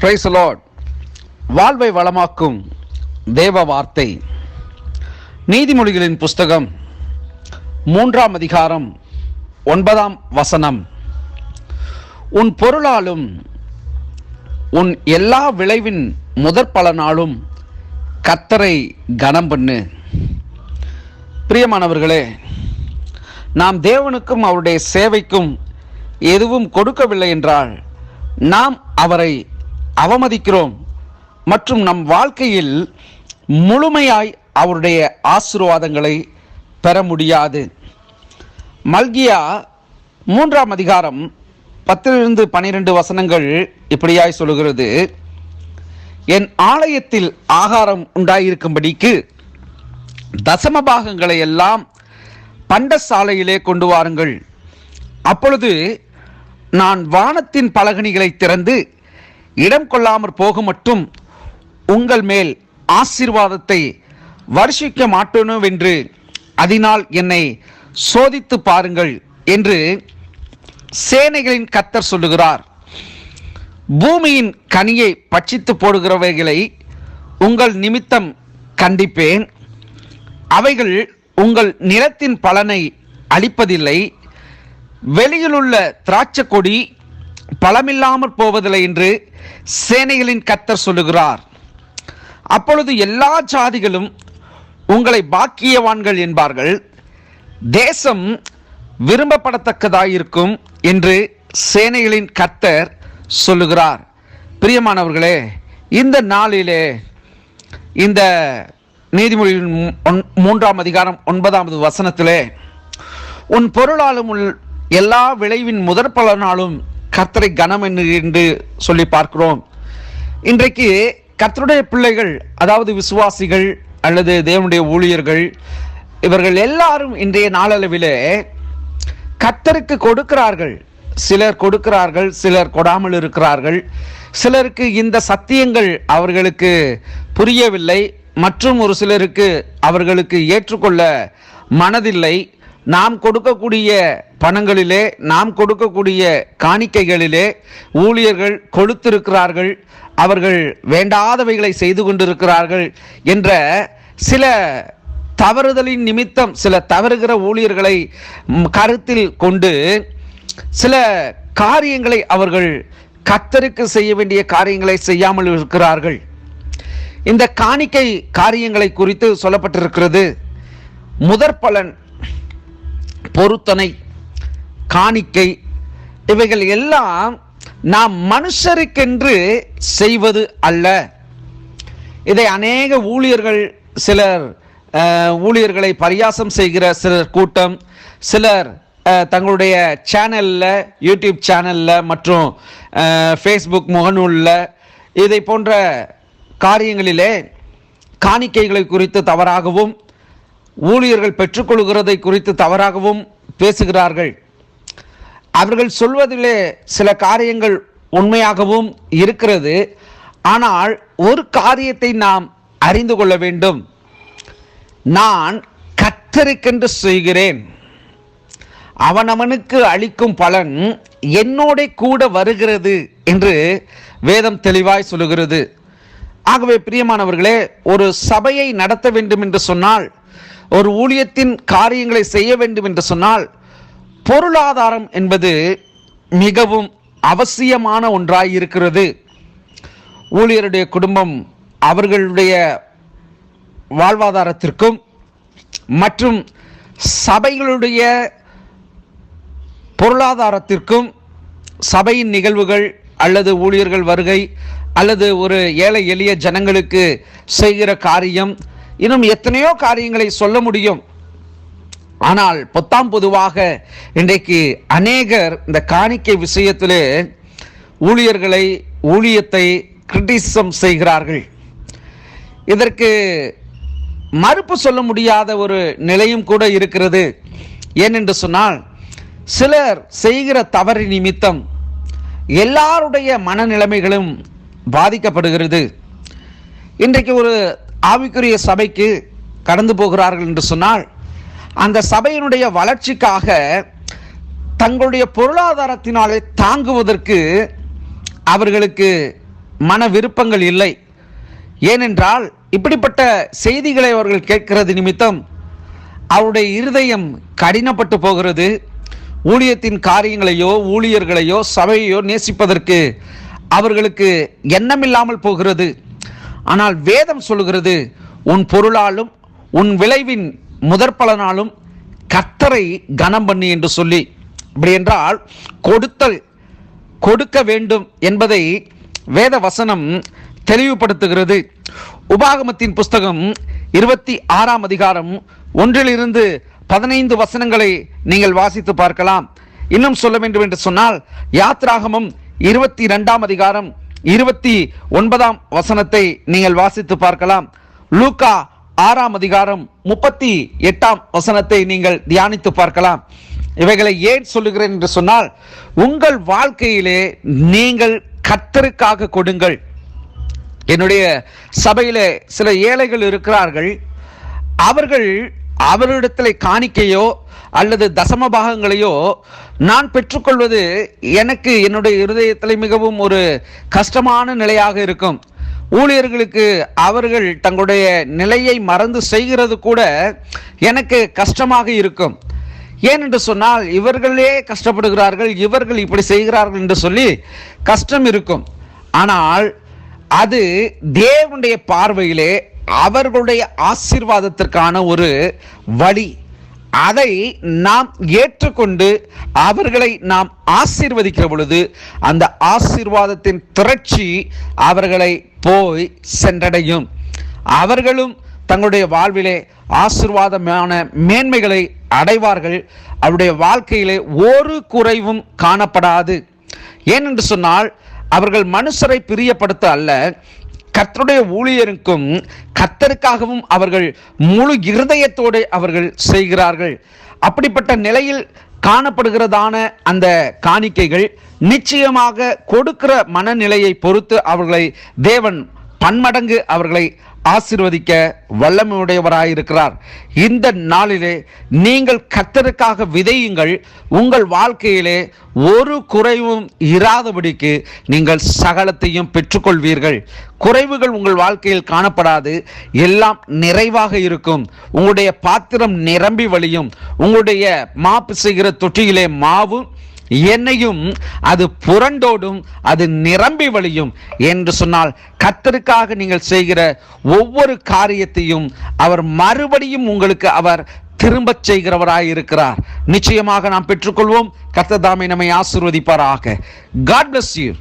Praise the Lord. வாழ்வை வளமாக்கும் தேவ வார்த்தை. நீதிமொழிகளின் புஸ்தகம் 3ஆம் அதிகாரம் 9ஆம் வசனம். உன் பொருளாலும் உன் எல்லா விளைவின் முதற் பலனாலும் கர்த்தரை கனம் பண்ணு. பிரியமானவர்களே, நாம் தேவனுக்கும் அவருடைய சேவைக்கும் எதுவும் கொடுக்கவில்லை என்றால் நாம் அவரை அவமதிக்கிறோம் மற்றும் நம் வாழ்க்கையில் முழுமையாய் அவருடைய ஆசீர்வாதங்களை பெற முடியாது. மல்கியா 3ஆம் அதிகாரம் 10-12 வசனங்கள் இப்படியாய் சொல்லுகிறது. என் ஆலயத்தில் ஆகாரம் உண்டாயிருக்கும்படிக்கு தசம பாகங்களை எல்லாம் பண்டசாலையிலே கொண்டு வாருங்கள். அப்பொழுது நான் வானத்தின் பலகணிகளை திறந்து இடம் கொள்ளாமற் போக மட்டும் உங்கள் மேல் ஆசீர்வாதத்தை வருஷிக்க மாட்டேனோவென்று அதனால் என்னை சோதித்து பாருங்கள் என்று சேனைகளின் கர்த்தர் சொல்லுகிறார். பூமியின் கனியை பட்சித்து போடுகிறவைகளை உங்கள் நிமித்தம் கண்டிப்பேன். அவைகள் உங்கள் நிலத்தின் பலனை அளிப்பதில்லை. வெளியிலுள்ள திராட்சை கொடி பலமில்லாமற் போவதில்லை என்று சேனைகளின் கர்த்தர் சொல்லுகிறார். அப்பொழுது எல்லா ஜாதிகளும் உங்களை பாக்கியவான்கள் என்பார்கள். தேசம் விரும்பப்படத்தக்கதாயிருக்கும் என்று சேனைகளின் கர்த்தர் சொல்லுகிறார். பிரியமானவர்களே, இந்த நாளிலே இந்த நீதிமொழியின் 3ஆம் அதிகாரம் 9வது வசனத்திலே உன் பொருளாலும் எல்லா விளைவின் முதற் பலனாலும் கர்த்தரை கனம் என்று சொல்லி பார்க்கிறோம். இன்றைக்கு கர்த்தருடைய பிள்ளைகள், அதாவது விசுவாசிகள் அல்லது தேவனுடைய ஊழியர்கள், இவர்கள் எல்லாரும் இன்றைய நாளளவிலே கர்த்தருக்கு கொடுக்கிறார்கள். சிலர் கொடுக்கிறார்கள், சிலர் கொடாமல் இருக்கிறார்கள். சிலருக்கு இந்த சத்தியங்கள் அவர்களுக்கு புரியவில்லை, மற்றும் ஒரு சிலருக்கு அவர்களுக்கு ஏற்றுக்கொள்ள மனதில்லை. நாம் கொடுக்கக்கூடிய பணங்களிலே, நாம் கொடுக்கக்கூடிய காணிக்கைகளிலே ஊழியர்கள் கொளுத்திருக்கிறார்கள், அவர்கள் வேண்டாதவைகளை செய்து கொண்டிருக்கிறார்கள் என்ற சில தவறுதலின் நிமித்தம் சில தவறுகிற ஊழியர்களை கருத்தில் கொண்டு சில காரியங்களை அவர்கள் கர்த்தருக்கு செய்ய வேண்டிய காரியங்களை செய்யாமல் இருக்கிறார்கள். இந்த காணிக்கை காரியங்களை குறித்து சொல்லப்பட்டிருக்கிறது. முதற் பலன், பொருத்தனை, காணிக்கை, இவைகள் எல்லாம் நாம் மனுஷருக்கென்று செய்வது அல்ல. இதை அநேக ஊழியர்கள், சிலர் ஊழியர்களை பரியாசம் செய்கிற சிலர் கூட்டம், சிலர் தங்களுடைய சேனலில், யூடியூப் சேனலில் மற்றும் ஃபேஸ்புக் முகநூலில் இதை போன்ற காரியங்களிலே காணிக்கைகளை குறித்து தவறாகவும் ஊழியர்கள் பெற்றுக்கொள்கிறதை குறித்து தவறாகவும் பேசுகிறார்கள். அவர்கள் சொல்வதிலே சில காரியங்கள் உண்மையாகவும் இருக்கிறது. ஆனால் ஒரு காரியத்தை நாம் அறிந்து கொள்ள வேண்டும். நான் கர்த்தருக்கென்று செய்கிறேன், அவனவனுக்கு அளிக்கும் பலன் என்னோட கூட வருகிறது என்று வேதம் தெளிவாய் சொல்லுகிறது. ஆகவே பிரியமானவர்களே, ஒரு சபையை நடத்த வேண்டும் என்று சொன்னால், ஒரு ஊழியத்தின் காரியங்களை செய்ய வேண்டும் என்று சொன்னால், பொருளாதாரம் என்பது மிகவும் அவசியமான ஒன்றாய் இருக்கிறது. ஊழியருடைய குடும்பம் அவர்களுடைய வாழ்வாதாரத்திற்கும் மற்றும் சபைகளுடைய பொருளாதாரத்திற்கும், சபையின் நிகழ்வுகள் அல்லது ஊழியர்கள் வருகை அல்லது ஒரு ஏழை எளிய ஜனங்களுக்கு செய்கிற காரியம், இன்னும் எத்தனையோ காரியங்களை சொல்ல முடியும். ஆனால் பொதுவாக இன்றைக்கு அநேகர் இந்த காணிக்கை விஷயத்திலே ஊழியர்களை, ஊழியத்தை கிரிட்டிசிசம் செய்கிறார்கள். இதற்கு மறுப்பு சொல்ல முடியாத ஒரு நிலையும் கூட இருக்கிறது. ஏனென்று சொன்னால், சிலர் செய்கிற தவறு நிமித்தம் எல்லாருடைய மனநிலைமைகளும் பாதிக்கப்படுகிறது. இன்றைக்கு ஒரு ஆவிக்குரிய சபைக்கு கடந்து போகிறார்கள் என்று சொன்னால், அந்த சபையினுடைய வளர்ச்சிக்காக தங்களுடைய பொருளாதாரத்தினாலே தாங்குவதற்கு அவர்களுக்கு மன விருப்பங்கள் இல்லை. ஏனென்றால் இப்படிப்பட்ட செய்திகளை அவர்கள் கேட்கிறது நிமித்தம் அவருடைய இருதயம் கடினப்பட்டு போகிறது. ஊழியத்தின் காரியங்களையோ ஊழியர்களையோ சபையையோ நேசிப்பதற்கு அவர்களுக்கு எண்ணமில்லாமல் போகிறது. ஆனால் வேதம் சொல்லுகிறது, உன் பொருளாலும் உன் விளைவின் முதற் பலனாலும் கர்த்தரை கனம் பண்ணி என்று சொல்லி. அப்படி என்றால் கொடுக்க வேண்டும் என்பதை வேத வசனம் தெளிவுபடுத்துகிறது. உபாகமத்தின் புஸ்தகம் 26ஆம் அதிகாரம் 1-15 வசனங்களை நீங்கள் வாசித்து பார்க்கலாம். இன்னும் சொல்ல வேண்டும் என்று சொன்னால் யாத்ராகமம் 22ஆம் அதிகாரம் 29ஆம் வசனத்தை நீங்கள் வாசித்து பார்க்கலாம். லூக்கா 6ஆம் அதிகாரம் 38ஆம் வசனத்தை நீங்கள் தியானித்து பார்க்கலாம். இவைகளை ஏன் சொல்லுகிறேன் என்று சொன்னால், உங்கள் வாழ்க்கையிலே நீங்கள் கர்த்தருக்காக கொடுங்கள். என்னுடைய சபையிலே சில ஏழைகள் இருக்கிறார்கள். அவரிடத்தில் காணிக்கையோ அல்லது தசம பாகங்களையோ நான் பெற்றுக்கொள்வது எனக்கு என்னுடைய இருதயத்தில் மிகவும் ஒரு கஷ்டமான நிலையாக இருக்கும். ஊழியர்களுக்கு அவர்கள் தங்களுடைய நிலையை மறந்து செய்கிறது கூட எனக்கு கஷ்டமாக இருக்கும். ஏனென்று சொன்னால், இவர்களே கஷ்டப்படுகிறார்கள், இவர்கள் இப்படி செய்கிறார்கள் என்று சொல்லி கஷ்டம் இருக்கும். ஆனால் அது தேவனுடைய பார்வையிலே அவர்களுடைய ஆசீர்வாதத்திற்கான ஒரு வழி. அதை நாம் ஏற்றுக்கொண்டு அவர்களை நாம் ஆசீர்வதிக்கிற பொழுது அந்த ஆசீர்வாதத்தின் திரட்சி அவர்களை போய் சென்றடையும். அவர்களும் தங்களுடைய வாழ்விலே ஆசீர்வாதமான மேன்மைகளை அடைவார்கள். அவருடைய வாழ்க்கையிலே ஒரு குறைவும் காணப்படாது. ஏனென்று சொன்னால், அவர்கள் மனுஷரை பிரியப்படுத்த அல்ல, கர்த்தருடைய ஊழியருக்கும் கர்த்தருக்காகவும் அவர்கள் முழு இருதயத்தோடு அவர்கள் செய்கிறார்கள். அப்படிப்பட்ட நிலையில் காணப்படுகிறதான அந்த காணிக்கைகள் நிச்சயமாக கொடுக்கிற மனநிலையை பொறுத்து அவர்களை தேவன் பன்மடங்கு அவர்களை ஆசீர்வதிக்க வல்லமையுடையவராயிருக்கிறார். இந்த நாளிலே நீங்கள் கர்த்தருக்காக விதையுங்கள். உங்கள் வாழ்க்கையிலே ஒரு குறைவும் இராதபடிக்கு நீங்கள் சகலத்தையும் பெற்றுக்கொள்வீர்கள். குறைவுகள் உங்கள் வாழ்க்கையில் காணப்படாது, எல்லாம் நிறைவாக இருக்கும். உங்களுடைய பாத்திரம் நிரம்பி வழியும். உங்களுடைய மாப்பு செய்கிற தொட்டியிலே மாவும் என்னையும் அது புரண்டோடும், அது நிரம்பி வழியும் என்று சொன்னால், கர்த்தருக்காக நீங்கள் செய்கிற ஒவ்வொரு காரியத்தையும் அவர் மறுபடியும் உங்களுக்கு அவர் திரும்ப செய்கிறவராய் இருக்கிறார். நிச்சயமாக நாம் பெற்றுக்கொள்வோம். கர்த்தர் தாமே நம்மை ஆசீர்வதிப்பாராக. God bless you.